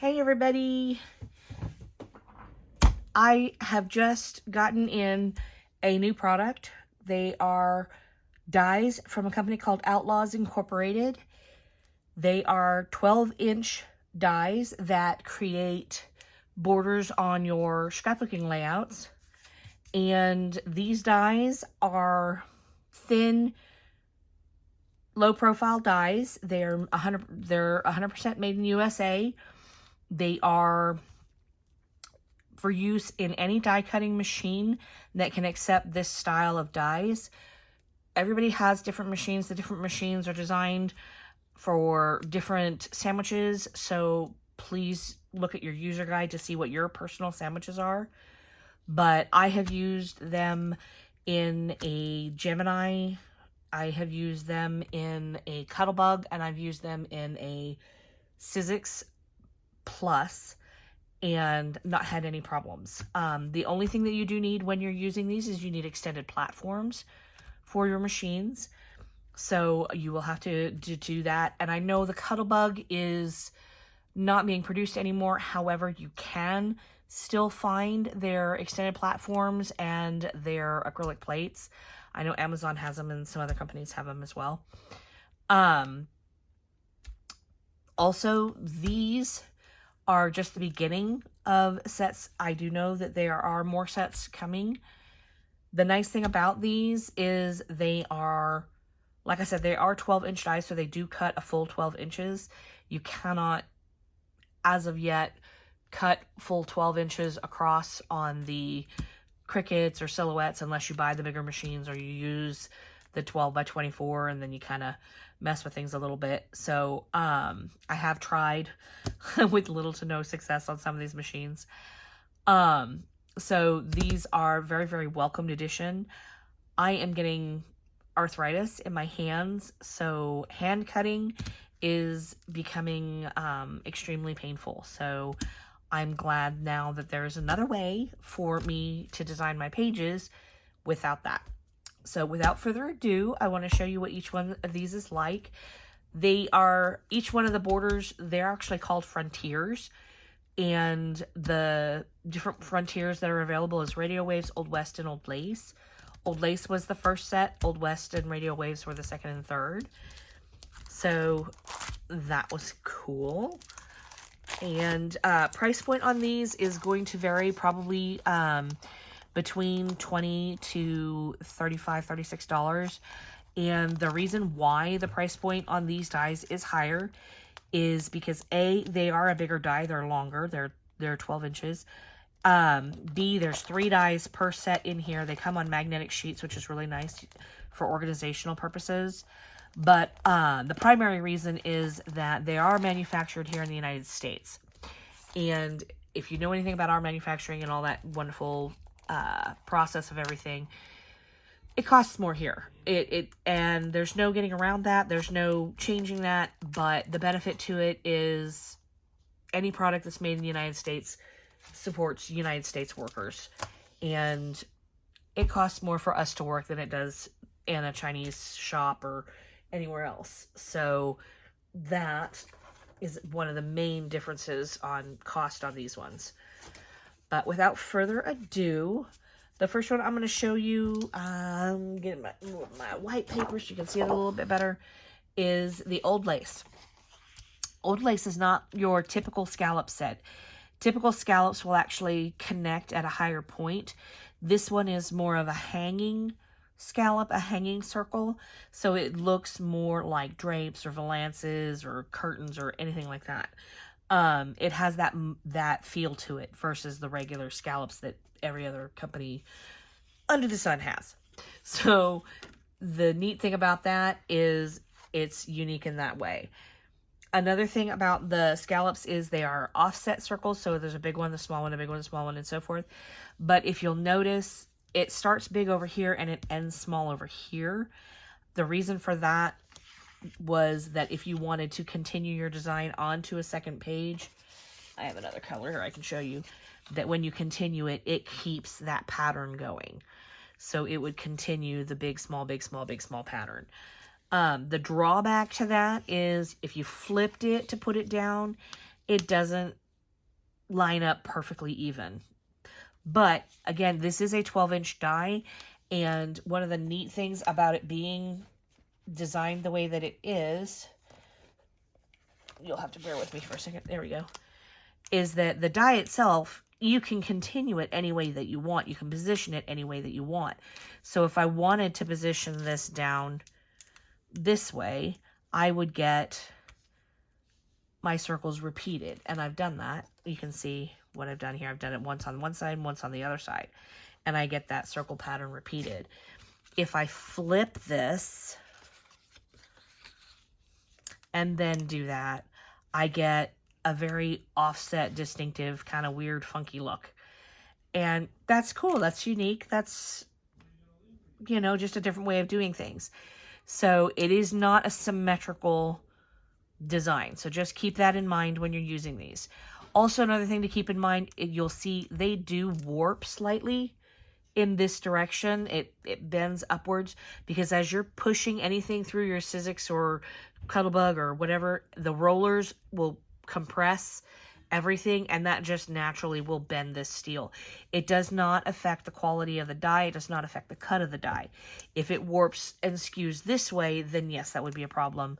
Hey everybody, I have just gotten in a new product. They are dies from a company called Outlaws Incorporated. They are 12-inch dies that create borders on your scrapbooking layouts. And these dies are thin, low-profile dies. They're 100% made in USA. They are for use in any die cutting machine that can accept this style of dies. Everybody has different machines. The different machines are designed for different sandwiches, so please look at your user guide to see what your personal sandwiches are. But I have used them in a Gemini, I have used them in a Cuttlebug, and I've used them in a Sizzix Plus and not had any problems. The only thing that you do need when you're using these is you need extended platforms for your machines. So you will have to do that. And I know the Cuttlebug is not being produced anymore. However, you can still find their extended platforms and their acrylic plates. I know Amazon has them and some other companies have them as well. Also, these are just the beginning of sets. I do know that there are more sets coming. The nice thing about these is they are, like I said, they are 12-inch dies, so they do cut a full 12 inches. You cannot, as of yet, cut full 12 inches across on the Cricuts or Silhouettes unless you buy the bigger machines or you use the 12 by 24 and then you kind of mess with things a little bit. So I have tried with little to no success on some of these machines. So these are very, very welcomed addition. I am getting arthritis in my hands, so hand cutting is becoming extremely painful. So I'm glad now that there's another way for me to design my pages without that. So without further ado, I want to show you what each one of these is like. They are, each one of the borders, they're actually called frontiers. And the different frontiers that are available is Radio Waves, Old West, and Old Lace. Old Lace was the first set. Old West and Radio Waves were the second and third. So that was cool. And price point on these is going to vary probably between $20 to $35, $36. And the reason why the price point on these dies is higher is because A, they are a bigger die, they're longer, they're 12 inches. B, there's 3 dies per set in here. They come on magnetic sheets, which is really nice for organizational purposes. But the primary reason is that they are manufactured here in the United States. And if you know anything about our manufacturing and all that wonderful process of everything, it costs more here. And there's no getting around that. There's no changing that. But the benefit to it is any product that's made in the United States supports United States workers. And it costs more for us to work than it does in a Chinese shop or anywhere else. So that is one of the main differences on cost on these ones. But without further ado, the first one I'm going to show you, get my white paper so you can see it a little bit better, is the Old Lace. Old Lace is not your typical scallop set. Typical scallops will actually connect at a higher point. This one is more of a hanging scallop, a hanging circle, so it looks more like drapes or valances or curtains or anything like that. It has that feel to it versus the regular scallops that every other company under the sun has. So the neat thing about that is it's unique in that way. Another thing about the scallops is they are offset circles, so there's a big one, a small one, a big one, a small one, and so forth. But if you'll notice, it starts big over here and it ends small over here. The reason for that was that if you wanted to continue your design onto a second page, I have another color here I can show you, that when you continue it, it keeps that pattern going. So it would continue the big, small, big, small, big, small pattern. The drawback to that is if you flipped it to put it down, it doesn't line up perfectly even. But again, this is a 12-inch die, and one of the neat things about it being designed the way that it is, you'll have to bear with me for a second, there we go, is that the die itself, you can continue it any way that you want. You can position it any way that you want. So if I wanted to position this down this way, I would get my circles repeated, and I've done that. You can see what I've done here. I've done it once on one side and once on the other side, and I get that circle pattern repeated. If I flip this and then do that, I get a very offset, distinctive, kind of weird, funky look. And that's cool. That's unique. That's, you know, just a different way of doing things. So it is not a symmetrical design. So just keep that in mind when you're using these. Also, another thing to keep in mind, you'll see they do warp slightly in this direction. It bends upwards because as you're pushing anything through your Sizzix or Cuttlebug or whatever, the rollers will compress everything, and that just naturally will bend this steel. It does not affect the quality of the die. It does not affect the cut of the die. If it warps and skews this way, then yes, that would be a problem.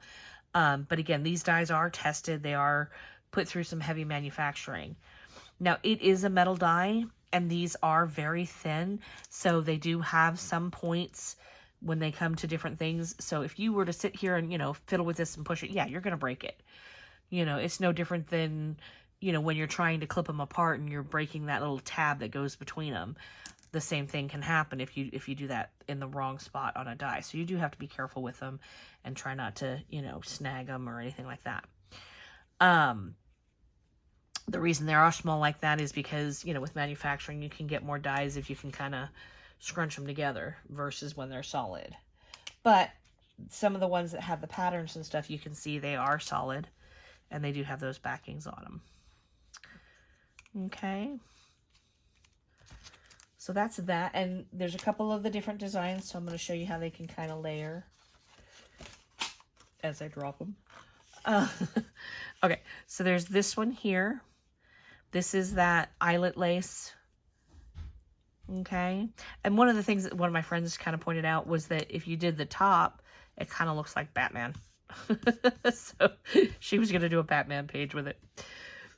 But again, these dies are tested. They are put through some heavy manufacturing. Now, it is a metal die, and these are very thin, so they do have some points when they come to different things. So if you were to sit here and, you know, fiddle with this and push it, yeah, you're going to break it. You know, it's no different than, you know, when you're trying to clip them apart and you're breaking that little tab that goes between them. The same thing can happen if you do that in the wrong spot on a die. So you do have to be careful with them and try not to, you know, snag them or anything like that. The reason they are small like that is because, you know, with manufacturing, you can get more dies if you can kind of scrunch them together versus when they're solid. But some of the ones that have the patterns and stuff, you can see they are solid, and they do have those backings on them. Okay. So that's that, and there's a couple of the different designs, so I'm going to show you how they can kind of layer as I drop them. Okay, so there's this one here. This is that Eyelet Lace. Okay, and one of the things that one of my friends kind of pointed out was that if you did the top, it kind of looks like Batman. So she was going to do a Batman page with it.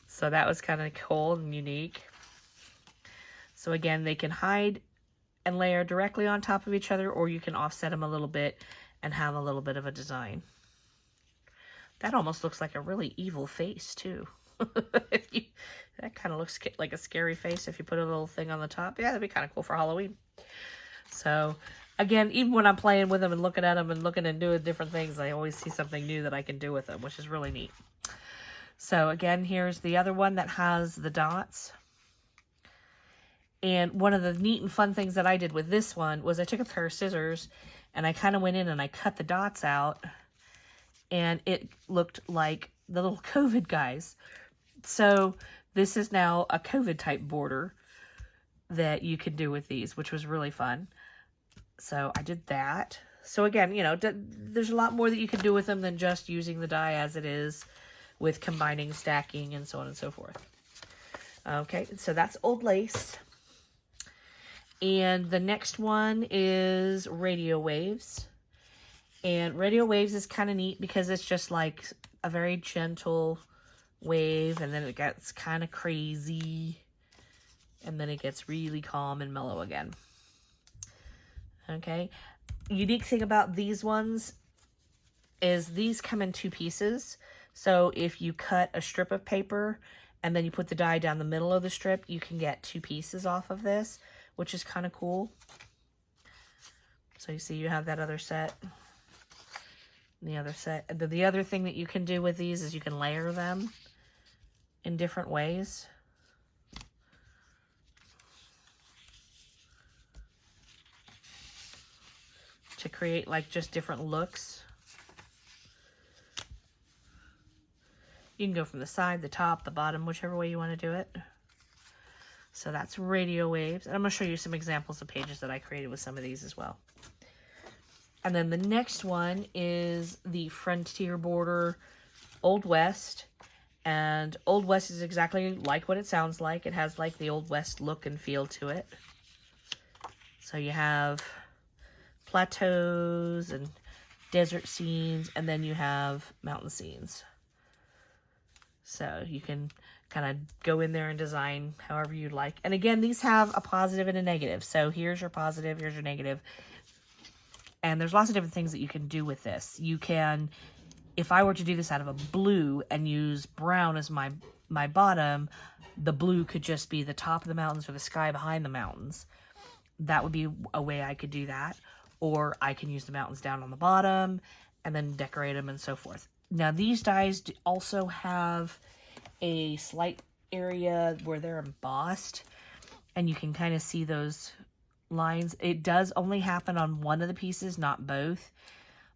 So that was kind of cool and unique. So again, they can hide and layer directly on top of each other, or you can offset them a little bit and have a little bit of a design. That almost looks like a really evil face too. That kind of looks like a scary face if you put a little thing on the top. Yeah, that'd be kind of cool for Halloween. So again, even when I'm playing with them and looking at them and looking and doing different things, I always see something new that I can do with them, which is really neat. So again, here's the other one that has the dots. And one of the neat and fun things that I did with this one was I took a pair of scissors and I kind of went in and I cut the dots out, and it looked like the little COVID guys. So this is now a COVID type border that you can do with these, which was really fun. So I did that. So again, you know, there's a lot more that you can do with them than just using the die as it is, with combining, stacking, and so on and so forth. Okay, so that's Old Lace. And the next one is Radio Waves. And Radio Waves is kind of neat because it's just like a very gentle wave, and then it gets kind of crazy, and then it gets really calm and mellow again. Okay, unique thing about these ones is these come in two pieces. So if you cut a strip of paper and then you put the die down the middle of the strip, you can get two pieces off of this, which is kind of cool. So you see you have that other set, and the other set. And the other thing that you can do with these is you can layer them in different ways. To create like just different looks. You can go from the side, the top, the bottom, whichever way you want to do it. So that's Radio Waves. And I'm going to show you some examples of pages that I created with some of these as well. And then the next one is the Frontier Border Old West. And Old West is exactly like what it sounds like. It has like the Old West look and feel to it. So you have plateaus and desert scenes, and then you have mountain scenes. So you can kind of go in there and design however you'd like. And again, these have a positive and a negative. So here's your positive, here's your negative. And there's lots of different things that you can do with this. You can, if I were to do this out of a blue and use brown as my bottom, the blue could just be the top of the mountains or the sky behind the mountains. That would be a way I could do that. Or I can use the mountains down on the bottom and then decorate them and so forth. Now, these dies also have a slight area where they're embossed, and you can kind of see those lines. It does only happen on one of the pieces, not both,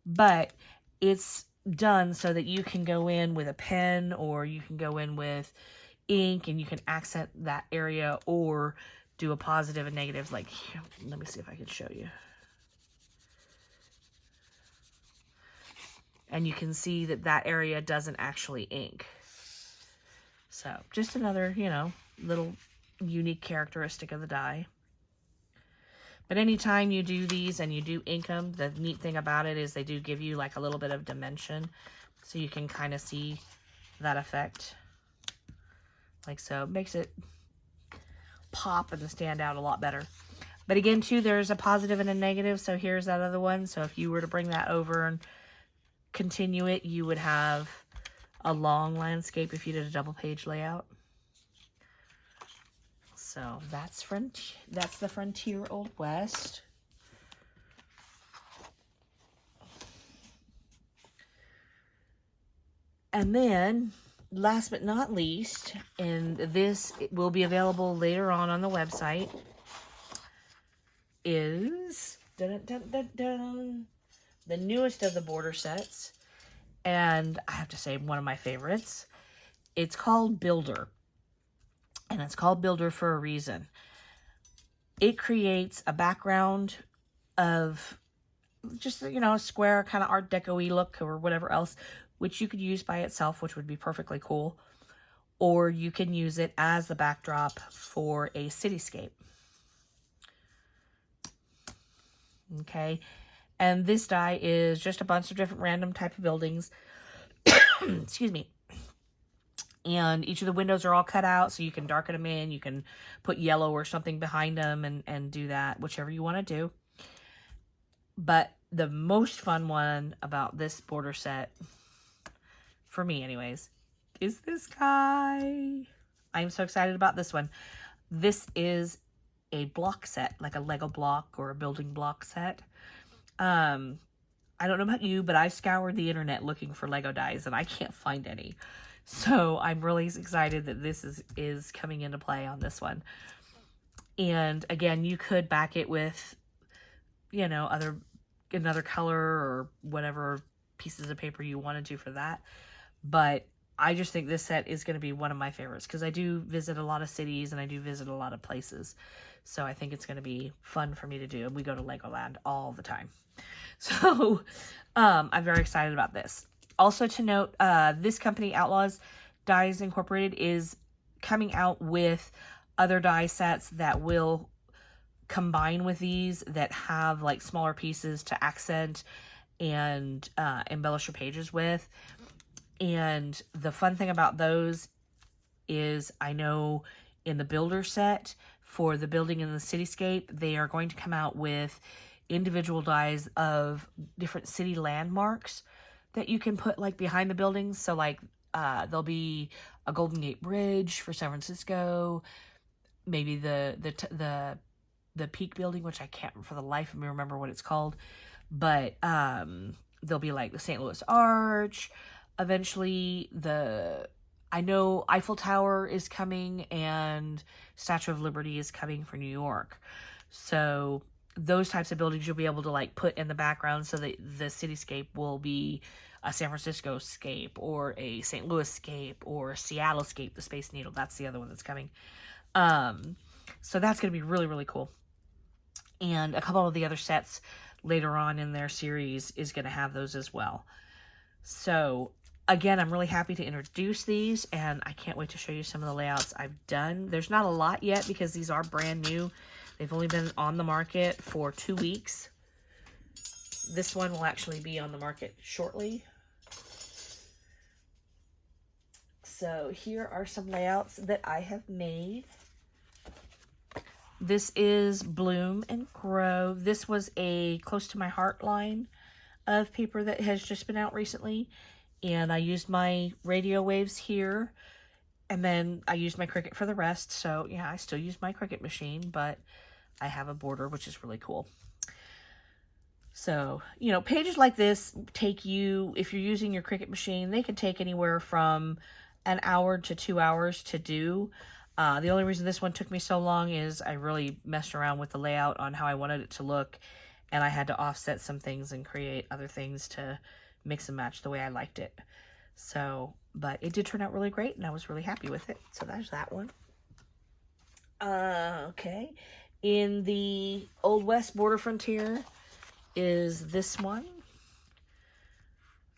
but it's done so that you can go in with a pen, or you can go in with ink and you can accent that area, or do a positive and negatives. Like here, let me see if I can show you. And you can see that that area doesn't actually ink. So just another, you know, little unique characteristic of the die. But anytime you do these and you do ink them, the neat thing about it is they do give you like a little bit of dimension. So you can kind of see that effect. Like so. It makes it pop and stand out a lot better. But again, too, there's a positive and a negative. So here's that other one. So if you were to bring that over and continue it, you would have a long landscape if you did a double page layout. So that's the Frontier Old West. And then last but not least, and this will be available later on the website, is dun, dun, dun, dun, the newest of the border sets, and I have to say one of my favorites. It's called Builder, and it's called Builder for a reason. It creates a background of just, you know, a square kind of Art Deco-y look or whatever else, which you could use by itself, which would be perfectly cool, or you can use it as the backdrop for a cityscape. Okay. And this die is just a bunch of different random type of buildings. Excuse me. And each of the windows are all cut out, so you can darken them in. You can put yellow or something behind them and do that, whichever you want to do. But the most fun one about this border set, for me anyways, is this guy. I'm so excited about this one. This is a block set, like a Lego block or a building block set. I don't know about you, but I've scoured the internet looking for Lego dies and I can't find any. So I'm really excited that this is coming into play on this one. And again, you could back it with, you know, another color or whatever pieces of paper you want to do for that. But I just think this set is going to be one of my favorites because I do visit a lot of cities and I do visit a lot of places. So I think it's going to be fun for me to do. And we go to Legoland all the time. So I'm very excited about this. Also to note, this company, Outlaws Dies Incorporated, is coming out with other die sets that will combine with these that have like smaller pieces to accent and embellish your pages with. And the fun thing about those is I know in the builder set for the building in the cityscape, they are going to come out with individual dies of different city landmarks that you can put like behind the buildings. So like there'll be a Golden Gate Bridge for San Francisco, maybe the Peak building, which I can't for the life of me remember what it's called, but there'll be like the St. Louis Arch. Eventually I know Eiffel Tower is coming and Statue of Liberty is coming for New York. So those types of buildings you'll be able to like put in the background so that the cityscape will be a San Francisco scape or a St. Louis scape or a Seattle scape, the Space Needle. That's the other one that's coming. So that's going to be really, really cool. And a couple of the other sets later on in their series is going to have those as well. So Again, I'm really happy to introduce these, and I can't wait to show you some of the layouts I've done. There's not a lot yet because these are brand new. They've only been on the market for 2 weeks. This one will actually be on the market shortly. So here are some layouts that I have made. This is Bloom and Grow. This was a close to my heart line of paper that has just been out recently. And I used my radio waves here. And then I used my Cricut for the rest. So yeah, I still use my Cricut machine, but I have a border, which is really cool. So, you know, pages like this take you, if you're using your Cricut machine, they can take anywhere from an hour to 2 hours to do. The only reason this one took me so long is I really messed around with the layout on how I wanted it to look, and I had to offset some things and create other things to mix and match the way I liked it. So, but it did turn out really great, and I was really happy with it. So there's that one. Okay. In the Old West Border Frontier is this one.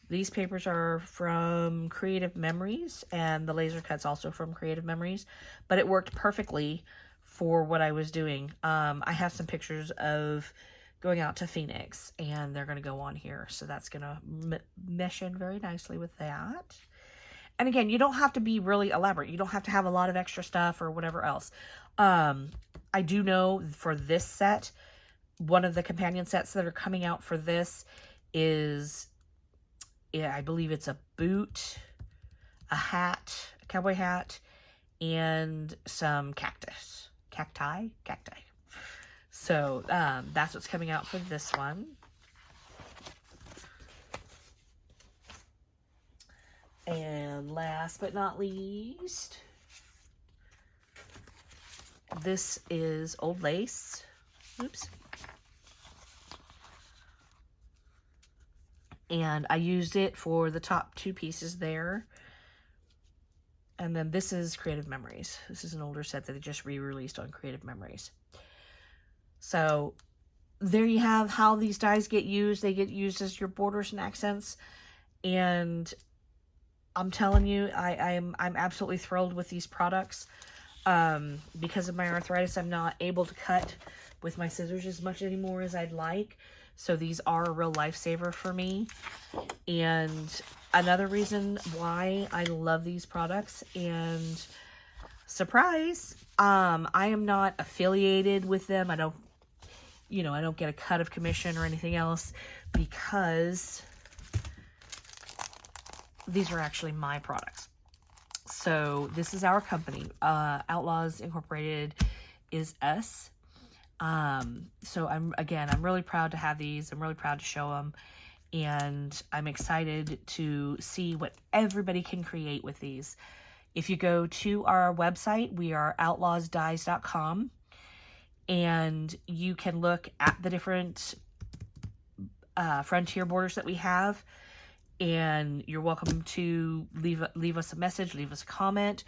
These papers are from Creative Memories, and the laser cut's also from Creative Memories, but it worked perfectly for what I was doing. I have some pictures of going out to Phoenix, and they're going to go on here, so that's going to mesh in very nicely with that. And again, you don't have to be really elaborate. You don't have to have a lot of extra stuff or whatever else. I do know for this set, one of the companion sets that are coming out for this is, yeah, I believe it's a boot, a hat, a cowboy hat, and some cacti. So that's what's coming out for this one. And last but not least, this is Old Lace. Oops. And I used it for the top 2 pieces there. And then this is Creative Memories. This is an older set that they just re-released on Creative Memories. So there you have how these dies get used. They get used as your borders and accents. And I'm telling you, I'm absolutely thrilled with these products. Because of my arthritis, I'm not able to cut with my scissors as much anymore as I'd like. So these are a real lifesaver for me. And another reason why I love these products, and surprise, I am not affiliated with them. I don't get a cut of commission or anything else, because these are actually my products. So this is our company. Outlaws Incorporated is us. So I'm really proud to have these. I'm really proud to show them, and I'm excited to see what everybody can create with these. If you go to our website, we are outlawsdies.com, and you can look at the different frontier borders that we have, and you're welcome to leave us a message, leave us a comment.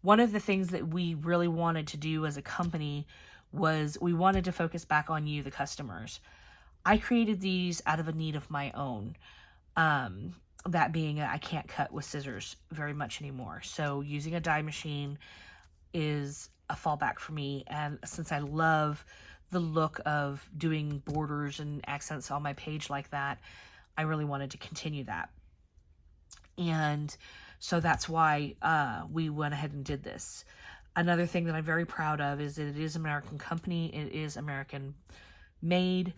One of the things that we really wanted to do as a company was we wanted to focus back on you, the customers. I created these out of a need of my own. That being, I can't cut with scissors very much anymore. So using a die machine is a fallback for me. And since I love the look of doing borders and accents on my page like that, I really wanted to continue that. And so that's why we went ahead and did this. Another thing that I'm very proud of is that it is an American company. It is American made.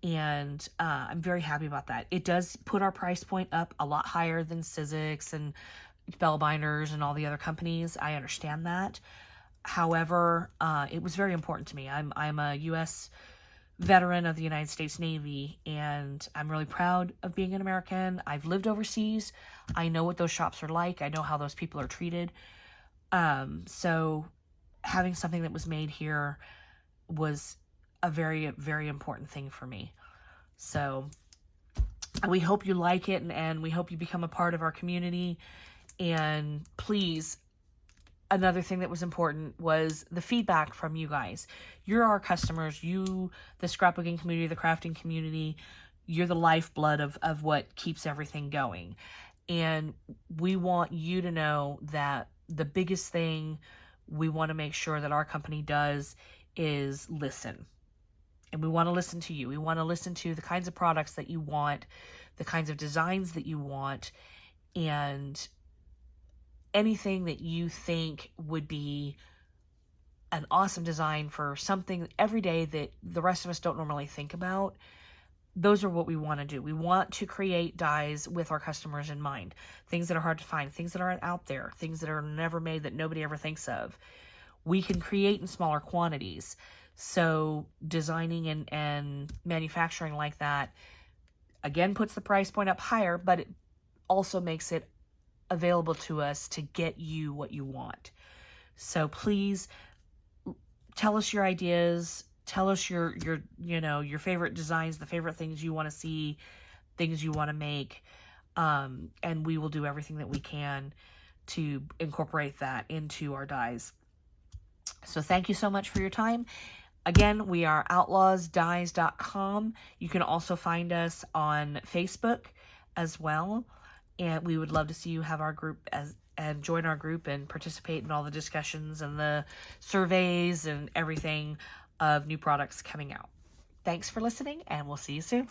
And I'm very happy about that. It does put our price point up a lot higher than Sizzix and Bell Binders and all the other companies. I understand that. However, it was very important to me. I'm a U.S. veteran of the United States Navy, and I'm really proud of being an American. I've lived overseas. I know what those shops are like. I know how those people are treated. So having something that was made here was a very, very important thing for me. So we hope you like it, and we hope you become a part of our community. And please, another thing that was important was the feedback from you guys. You're our customers. You, the scrapbooking community, the crafting community, you're the lifeblood of what keeps everything going. And we want you to know that the biggest thing we want to make sure that our company does is listen. And we want to listen to you. We want to listen to the kinds of products that you want, the kinds of designs that you want, and anything that you think would be an awesome design for something every day that the rest of us don't normally think about. Those are what we want to do. We want to create dies with our customers in mind. Things that are hard to find, things that aren't out there, things that are never made that nobody ever thinks of. We can create in smaller quantities. So designing and manufacturing like that, again, puts the price point up higher, but it also makes it available to us to get you what you want. So please tell us your ideas. Tell us your favorite designs, the favorite things you want to see, things you want to make. And we will do everything that we can to incorporate that into our dies. So thank you so much for your time. Again, we are outlawsdies.com. You can also find us on Facebook as well. And we would love to see you have our group and join our group and participate in all the discussions and the surveys and everything of new products coming out. Thanks for listening, and we'll see you soon.